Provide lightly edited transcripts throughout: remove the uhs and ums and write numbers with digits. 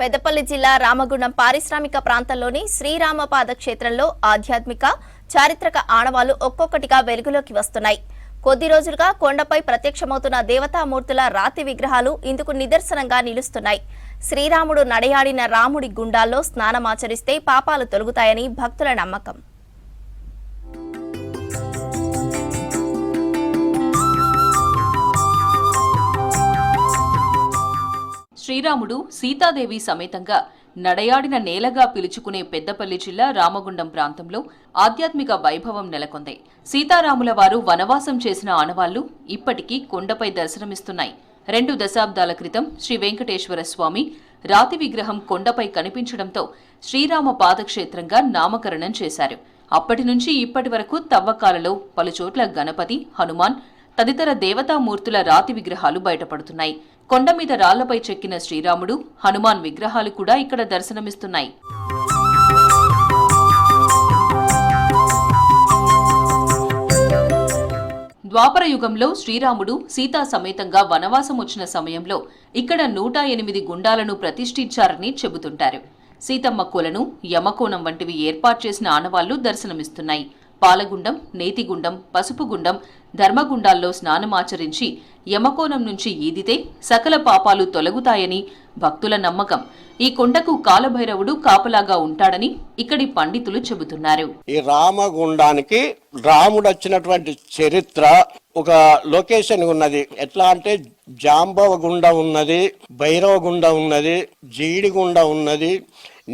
పెద్దపల్లి జిల్లా రామగుండం పారిశ్రామిక ప్రాంతంలోని శ్రీరామపాద క్షేత్రంలో ఆధ్యాత్మిక చారిత్రక ఆనవాళ్లు ఒక్కొక్కటిగా వెలుగులోకి వస్తున్నాయి. కొద్ది రోజులుగా కొండపై ప్రత్యక్షమవుతున్న దేవతామూర్తుల రాతి విగ్రహాలు ఇందుకు నిదర్శనంగా నిలుస్తున్నాయి. శ్రీరాముడు నడయాడిన రాముడి గుండాల్లో స్నానమాచరిస్తే పాపాలు తొలగుతాయని భక్తుల నమ్మకం. శ్రీరాముడు సీతాదేవి సమేతంగా నడయాడిన నేలగా పిలుచుకునే పెద్దపల్లి జిల్లా రామగుండం ప్రాంతంలో ఆధ్యాత్మిక వైభవం నెలకొంది. సీతారాముల వారు వనవాసం చేసిన ఆనవాళ్లు ఇప్పటికీ కొండపై దర్శనమిస్తున్నాయి. 2 దశాబ్దాల క్రితం శ్రీ వెంకటేశ్వర స్వామి రాతి విగ్రహం కొండపై కనిపించడంతో శ్రీరామ పాదక్షేత్రంగా నామకరణం చేశారు. అప్పటి నుంచి ఇప్పటి వరకు తవ్వకాలలో పలుచోట్ల గణపతి, హనుమాన్ తదితర దేవతామూర్తుల రాతి విగ్రహాలు బయటపడుతున్నాయి. కొండ మీద రాళ్లపై చెక్కిన శ్రీరాముడు, హనుమాన్ విగ్రహాలు కూడా ఇక్కడ దర్శనమిస్తున్నాయి. ద్వాపర యుగంలో శ్రీరాముడు సీతా సమేతంగా వనవాసం వచ్చిన సమయంలో ఇక్కడ 108 గుండాలను ప్రతిష్ఠించారని చెబుతుంటారు. సీతమ్మ కొలను, యమకోణం వంటివి ఏర్పాటు చేసిన ఆనవాళ్లు దర్శనమిస్తున్నాయి. పాలగుండం, నేతిగుండం, పసుపుగుండం, ధర్మగుండాల్లో స్నానమాచరించి యమకోణం నుంచి ఈదితే సకల పాపాలు తొలగుతాయని భక్తుల నమ్మకం. ఈ కొండకు కాలభైరవుడు కాపలాగా ఉంటాడని ఇక్కడి పండితులు చెబుతున్నారు. ఈ రామగుండానికి రాముడు వచ్చినటువంటి చరిత్ర ఒక లొకేషన్ ఉన్నది. ఎట్లా అంటే జాంబవ గుండ ఉన్నది, భైరవ గుండ ఉన్నది, జీడిగుండ ఉన్నది,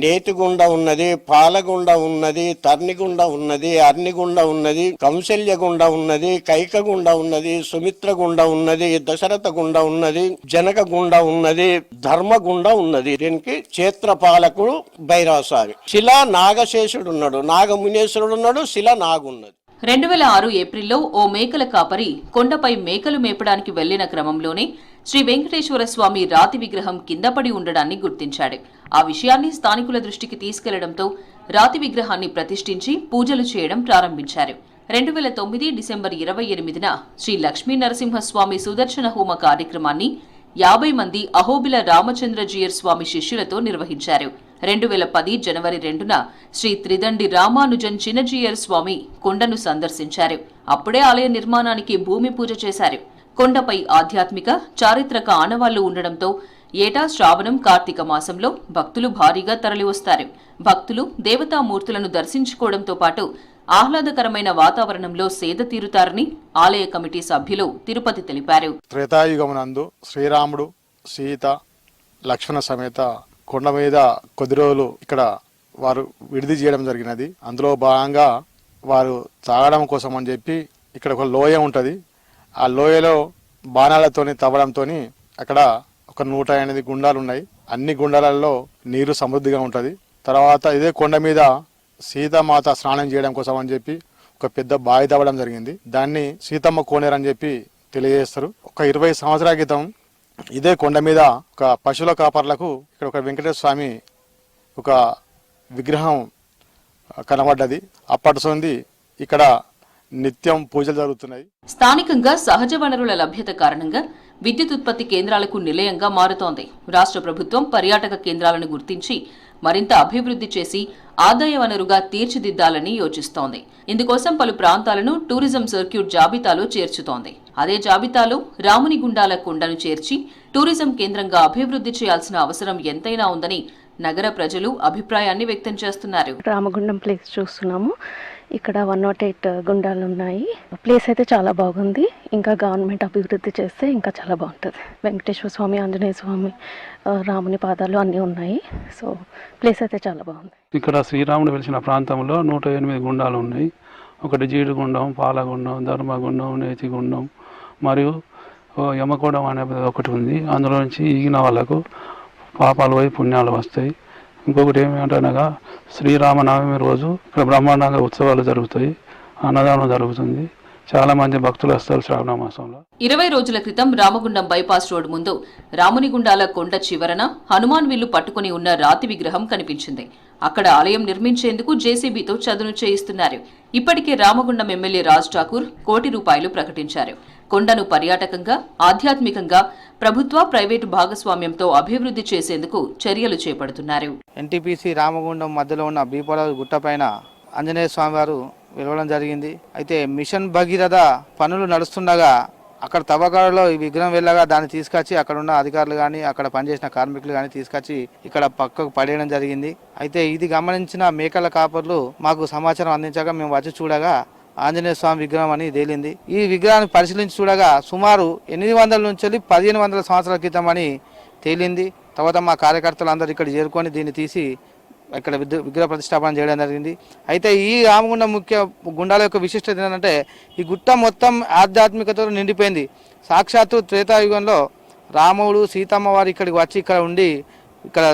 నేతిగుండ ఉన్నది, పాలగుండ ఉన్నది, తర్నిగుండ ఉన్నది, అర్నిగుండ ఉన్నది, కౌశల్యగుండ ఉన్నది, కైకగుండ ఉన్నది, సుమిత్రగుండ ఉన్నది, దశరథ గుండ ఉన్నది, జనక గుండ ఉన్నది, ధర్మగుండ ఉన్నది. దీనికి క్షేత్రపాలకుడు భైరవస్వామి. శిలా నాగశేషుడు ఉన్నాడు, నాగమునేశ్వరుడు ఉన్నాడు, శిల నాగున్నది. 2006 ఏప్రిల్లో ఓ మేకల కాపరి కొండపై మేకలు మేపడానికి వెళ్లిన క్రమంలోనే శ్రీ వెంకటేశ్వర స్వామి రాతి విగ్రహం కిందపడి ఉండడాన్ని గుర్తించాడు. ఆ విషయాన్ని స్థానికుల దృష్టికి తీసుకెళ్లడంతో రాతి విగ్రహాన్ని ప్రతిష్ఠించి పూజలు చేయడం ప్రారంభించారు. 2009 డిసెంబర్ 28న శ్రీ లక్ష్మీ నరసింహస్వామి సుదర్శన హోమ కార్యక్రమాన్ని 50 మంది అహోబిల రామచంద్రజీయర్ స్వామి శిష్యులతో నిర్వహించారు. 2010 జనవరి 2న శ్రీ త్రిదండి రామానుజన్ చిన్నజీయర్ స్వామి కొండను సందర్శించారు. అప్పుడే ఆలయ నిర్మాణానికి భూమి పూజ చేశారు. కొండపై ఆధ్యాత్మిక చారిత్రక ఆనవాళ్లు ఉండడంతో ఏటా శ్రావణం, కార్తీక మాసంలో భక్తులు భారీగా తరలివస్తారు. భక్తులు దేవతామూర్తులను దర్శించుకోవడంతో పాటు ఆహ్లాదకరమైన వాతావరణంలో సేద తీరుతారని ఆలయ కమిటీ సభ్యులు తిరుపతి తెలిపారు. త్రేతాయుగమునందు శ్రీరాముడు, సీత, లక్ష్మణ సమేత కొండ మీద కొద్ది రోజులు ఇక్కడ వారు విడిది చేయడం జరిగినది. అందులో భాగంగా వారు తాగడం కోసం అని చెప్పి ఇక్కడ ఒక లోయ ఉంటుంది. ఆ లోయలో బాణాలతోని తవ్వడంతోని అక్కడ ఒక 108 గుండాలు ఉన్నాయి. అన్ని గుండాలలో నీరు సమృద్ధిగా ఉంటుంది. తర్వాత ఇదే కొండ మీద సీతామాత స్నానం చేయడం కోసం అని చెప్పి ఒక పెద్ద బావి తవ్వడం జరిగింది. దాన్ని సీతమ్మ కోనేరు అని చెప్పి తెలియజేస్తారు. ఒక 20 సంవత్సరాల క్రితం ఇదే కొండ మీద ఒక పశువుల కాపర్లకు ఇక్కడ ఒక వెంకటేశ్వర స్వామి ఒక విగ్రహం కనబడ్డది. అప్పటి సొంది ఇక్కడ నిత్యం పూజలు జరుగుతున్నాయి. స్థానికంగా సహజ వనరుల లభ్యత కారణంగా విద్యుత్ ఉత్పత్తి కేంద్రాలకు నిలయంగా మారుతోంది. రాష్ట్ర ప్రభుత్వం పర్యాటక కేంద్రాలను గుర్తించి మరింత అభివృద్ధి చేసి ఆదాయ వనరుగా తీర్చిదిద్దాలని యోచిస్తోంది. ఇందుకోసం పలు ప్రాంతాలను టూరిజం సర్క్యూట్ జాబితాలో చేర్చుతోంది. అదే జాబితాలో రామునిగుండాల కొండను చేర్చి టూరిజం కేంద్రంగా అభివృద్ధి చేయాల్సిన అవసరం ఎంతైనా ఉందని నగర ప్రజలు అభిప్రాయాన్ని వ్యక్తం చేస్తున్నారు. రామగుండం ప్లేస్ చూస్తున్నాము. ఇక్కడ 108 గుండాలు ఉన్నాయి. ప్లేస్ అయితే చాలా బాగుంది. ఇంకా గవర్నమెంట్ అభివృద్ధి చేస్తే ఇంకా చాలా బాగుంటుంది. వెంకటేశ్వర స్వామి, ఆంజనేయ స్వామి, రాముని పాదాలు అన్నీ ఉన్నాయి. సో ప్లేస్ అయితే చాలా బాగుంది. ఇక్కడ శ్రీరాముడు వెలిసిన ప్రాంతంలో 108 గుండాలు ఉన్నాయి. ఒకటి జీడిగుండం, పాలగుండం, ధర్మగుండం, నేతిగుండం మరియు యమకోణం అనేది ఒకటి ఉంది. అందులో నుంచి ఈగిన వాళ్ళకు పాపాలు పోయి పుణ్యాలు వస్తాయి. ఇంకొకటి ఏమిటనగా శ్రీరామనవమి రోజు ఇక్కడ బ్రహ్మాండంగా ఉత్సవాలు జరుగుతాయి, అన్నదానం జరుగుతుంది. చాలా మంది భక్తులు వస్తారు శ్రావణ మాసంలో. 20 రోజుల క్రితం రామగుండం బైపాస్ రోడ్ ముందు రామునిగుండాల కొండ చివరన హనుమాన్ విల్లు పట్టుకుని ఉన్న రాతి విగ్రహం కనిపించింది. అక్కడ ఆలయం నిర్మించేందుకు జేసీబీతో చదును చేయిస్తున్నారు. ఇప్పటికే రామగుండం ఎమ్మెల్యే రాజ్ ఠాకూర్ ₹1 కోటి ప్రకటించారు. కొండను పర్యాటకంగా, ఆధ్యాత్మికంగా ప్రభుత్వ, ప్రైవేటు భాగస్వామ్యంతో అభివృద్ధి చేసేందుకు చర్యలు చేపడుతున్నారు. ఎన్టీపీసీ రామగుండం మధ్యలో ఉన్న బీపరాజు గుట్టపైన ఆంజనేయ స్వామి వారు వెలవడం జరిగింది. అయితే మిషన్ భగీరథ పనులు నడుస్తుండగా అక్కడ తవ్వకాలలో ఈ విగ్రహం వెళ్ళగా దాన్ని తీసుకొచ్చి అక్కడ ఉన్న అధికారులు కానీ అక్కడ పనిచేసిన కార్మికులు కానీ తీసుకొచ్చి ఇక్కడ పక్కకు పడేయడం జరిగింది. అయితే ఇది గమనించిన మేకల కాపర్లు మాకు సమాచారం అందించగా మేము వచ్చి చూడగా ఆంజనేయ స్వామి విగ్రహం అని తేలింది. ఈ విగ్రహాన్ని పరిశీలించి చూడగా సుమారు 800 నుంచి 1500 సంవత్సరాల క్రితం అని తేలింది. తర్వాత మా కార్యకర్తలు అందరూ ఇక్కడ చేరుకొని దీన్ని తీసి ఇక్కడ విగ్రహ ప్రతిష్టాపన చేయడం జరిగింది. అయితే ఈ రామగుండం ముఖ్య గుండాల యొక్క విశిష్టత ఏంటంటే ఈ గుట్ట మొత్తం ఆధ్యాత్మికతతో నిండిపోయింది. సాక్షాత్తు త్రేతాయుగంలో రాముడు, సీతమ్మ వారు ఇక్కడికి వచ్చి ఇక్కడ ఉండి ఇక్కడ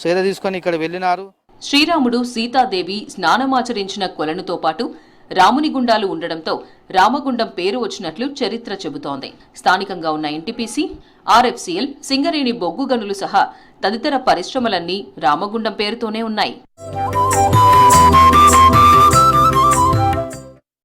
సేద తీసుకొని ఇక్కడ వెళ్ళినారు. శ్రీరాముడు, సీతాదేవి స్నానమాచరించిన కొలనుతో పాటు రాముని గుండాలు ఉండడంతో రామగుండం పేరు వచ్చినట్లు చరిత్ర చెబుతోంది. స్థానికంగా ఉన్న ఎన్టీపీసీ, ఆర్ఎఫ్సీఎల్, సింగరేణి బొగ్గు గనులు సహా తదితర పరిశ్రమలన్నీ రామగుండం పేరుతోనే ఉన్నాయి.